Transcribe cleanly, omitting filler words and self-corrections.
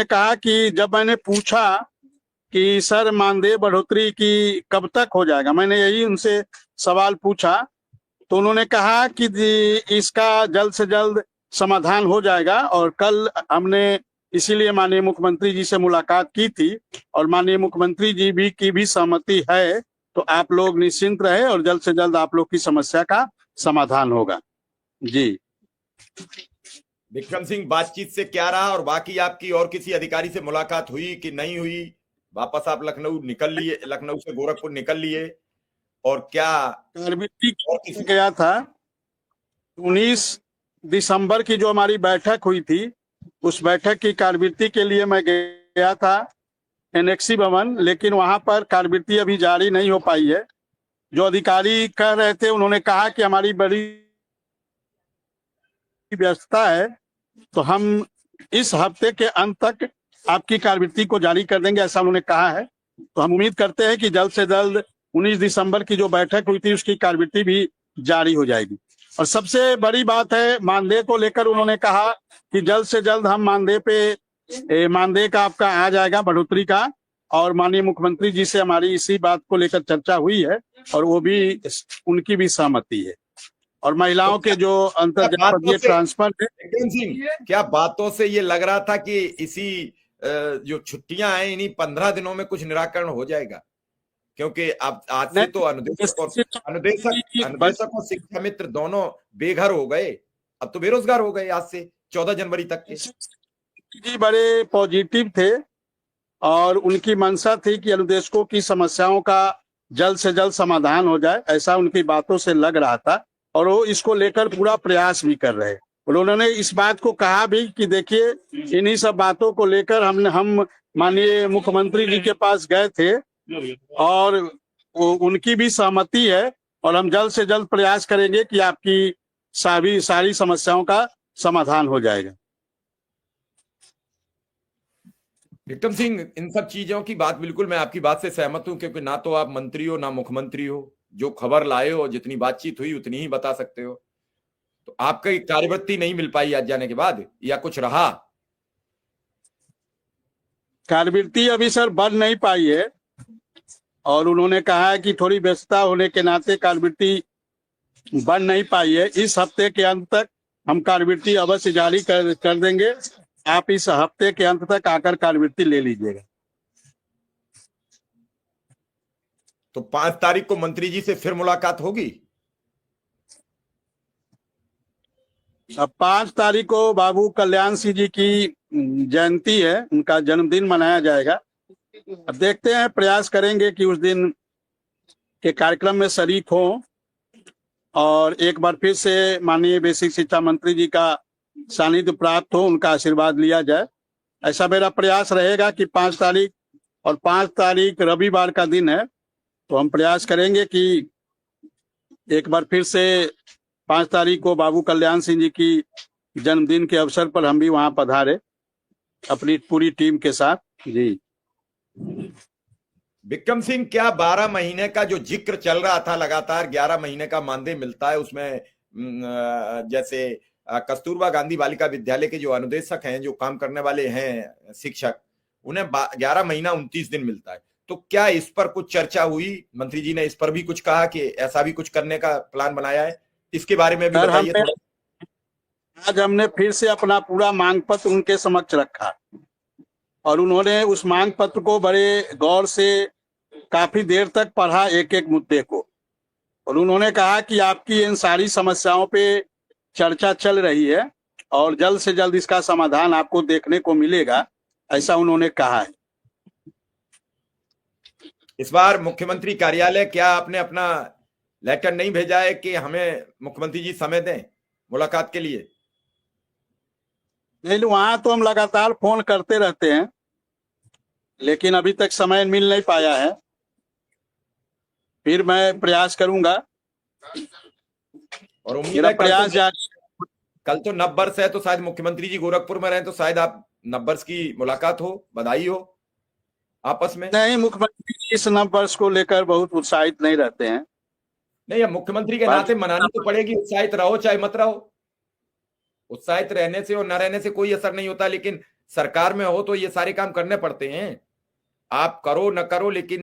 कहा कि जब मैंने पूछा कि सर मानदेय बढ़ोतरी की कब तक हो जाएगा, मैंने यही उनसे सवाल पूछा, तो उन्होंने कहा कि इसका जल्द से जल्द समाधान हो जाएगा। और कल हमने इसीलिए माननीय मुख्यमंत्री जी से मुलाकात की थी और माननीय मुख्यमंत्री जी भी की भी सहमति है, तो आप लोग निश्चिंत रहे और जल्द से जल्द आप लोग की समस्या का समाधान होगा। जी विक्रम सिंह, बातचीत से क्या रहा और बाकी आपकी और किसी अधिकारी से मुलाकात हुई कि नहीं हुई? वापस आप लखनऊ निकल लिए, लखनऊ से गोरखपुर निकल लिए और क्या और किसी गया था 19 दिसंबर की जो हमारी बैठक हुई थी, उस बैठक की कार्यवृत्ति के लिए मैं गया था एनेक्सी भवन, लेकिन वहां पर कार्यवृत्ति अभी जारी नहीं हो पाई है। जो अधिकारी कह रहे थे उन्होंने कहा कि हमारी बड़ी व्यस्तता है, तो हम इस हफ्ते के अंत तक आपकी कार्यवृत्ति को जारी कर देंगे, ऐसा उन्होंने कहा है। तो हम उम्मीद करते हैं कि जल्द से जल्द 19 दिसंबर की जो बैठक हुई थी उसकी कार्यवृत्ति भी जारी हो जाएगी। और सबसे बड़ी बात है मानदेय को लेकर, उन्होंने कहा कि जल्द से जल्द हम मानदेय का आपका आ जाएगा बढ़ोतरी का, और माननीय मुख्यमंत्री जी से हमारी इसी बात को लेकर चर्चा हुई है और वो भी उनकी भी सहमति है। और महिलाओं के जो अंतर्जनपदीय ट्रांसफर है, विक्रम सिंह, क्या बातों से ये लग रहा था कि इसी जो छुट्टियां हैं इन्हीं 15 दिनों में कुछ निराकरण हो जाएगा? क्योंकि अब आज से तो अनुदेशक और शिक्षा मित्र दोनों बेघर हो गए, अब तो बेरोजगार हो गए आज से 14 जनवरी तक के। जी बड़े पॉजिटिव थे और उनकी मंशा थी कि अनुदेशकों की समस्याओं का जल्द से जल्द समाधान हो जाए, ऐसा उनकी बातों से लग रहा था और वो इसको लेकर पूरा प्रयास भी कर रहे। उन्होंने इस बात को कहा भी कि देखिए इन्हीं सब बातों को लेकर हम माननीय मुख्यमंत्री जी के पास गए थे और उनकी भी सहमति है और हम जल्द से जल्द प्रयास करेंगे कि आपकी सारी समस्याओं का समाधान हो जाएगा। विक्रम सिंह, इन सब चीजों की बात बिल्कुल मैं आपकी बात से सहमत हूं, क्योंकि ना तो आप मंत्री हो ना मुख्यमंत्री हो, जो खबर लाए हो जितनी बातचीत हुई उतनी ही बता सकते हो। तो आपकी कार्यवृत्ति नहीं मिल पाई आज जाने के बाद या कुछ रहा? कार्यवृत्ति अभी सर बन नहीं पाई है और उन्होंने कहा है कि थोड़ी व्यस्तता होने के नाते कार्यवृत्ति बन नहीं पाई है। इस हफ्ते के अंत तक हम कार्यवृत्ति अवश्य जारी कर देंगे। आप इस हफ्ते के अंत तक आकर कार्यवृत्ति ले लीजिएगा। तो 5 तारीख को मंत्री जी से फिर मुलाकात होगी? अब 5 तारीख को बाबू कल्याण सिंह जी की जयंती है, उनका जन्मदिन मनाया जाएगा। अब देखते हैं, प्रयास करेंगे कि उस दिन के कार्यक्रम में शरीक हो और एक बार फिर से माननीय बेसिक शिक्षा मंत्री जी का सानिध्य प्राप्त हो, उनका आशीर्वाद लिया जाए। ऐसा मेरा प्रयास रहेगा कि 5 तारीख और 5 तारीख रविवार का दिन है, तो हम प्रयास करेंगे कि एक बार फिर से 5 तारीख को बाबू कल्याण सिंह जी की जन्मदिन के अवसर पर हम भी वहां पधारे अपनी पूरी टीम के साथ। जी विक्रम सिंह, क्या 12 महीने का जो जिक्र चल रहा था, लगातार 11 महीने का मानदेय मिलता है, उसमें जैसे कस्तूरबा गांधी बालिका विद्यालय के जो अनुदेशक हैं, जो काम करने वाले हैं शिक्षक, उन्हें 11 महीना 29 दिन मिलता है। तो क्या इस पर कुछ चर्चा हुई? मंत्री जी ने इस पर भी कुछ कहा कि ऐसा भी कुछ करने का प्लान बनाया है? इसके बारे में भी बताइए। आज हमने फिर से अपना पूरा मांग पत्र उनके समक्ष रखा और उन्होंने उस मांग पत्र को बड़े गौर से काफी देर तक पढ़ा, एक एक मुद्दे को, और उन्होंने कहा कि आपकी इन सारी समस्याओं पे चर्चा चल रही है और जल्द से जल्द इसका समाधान आपको देखने को मिलेगा, ऐसा उन्होंने कहा है। इस बार मुख्यमंत्री कार्यालय क्या आपने अपना लेटर नहीं भेजा है कि हमें मुख्यमंत्री जी समय दें मुलाकात के लिए? नहीं, वहां तो हम लगातार फोन करते रहते हैं, लेकिन अभी तक समय मिल नहीं पाया है। फिर मैं प्रयास करूंगा और उम्मीद है कल तो नववर्ष है, तो शायद मुख्यमंत्री जी गोरखपुर में रहे तो शायद आप नववर्ष की मुलाकात हो, बधाई हो आपस में। नहीं, मुख्यमंत्री जी इस नववर्ष को लेकर बहुत उत्साहित नहीं रहते हैं। नहीं, अब मुख्यमंत्री के नाते मनानी तो पड़ेगी, उत्साहित रहो चाहे मत रहो। उत्साहित रहने से और न रहने से कोई असर नहीं होता, लेकिन सरकार में हो तो ये सारे काम करने पड़ते हैं, आप करो न करो, लेकिन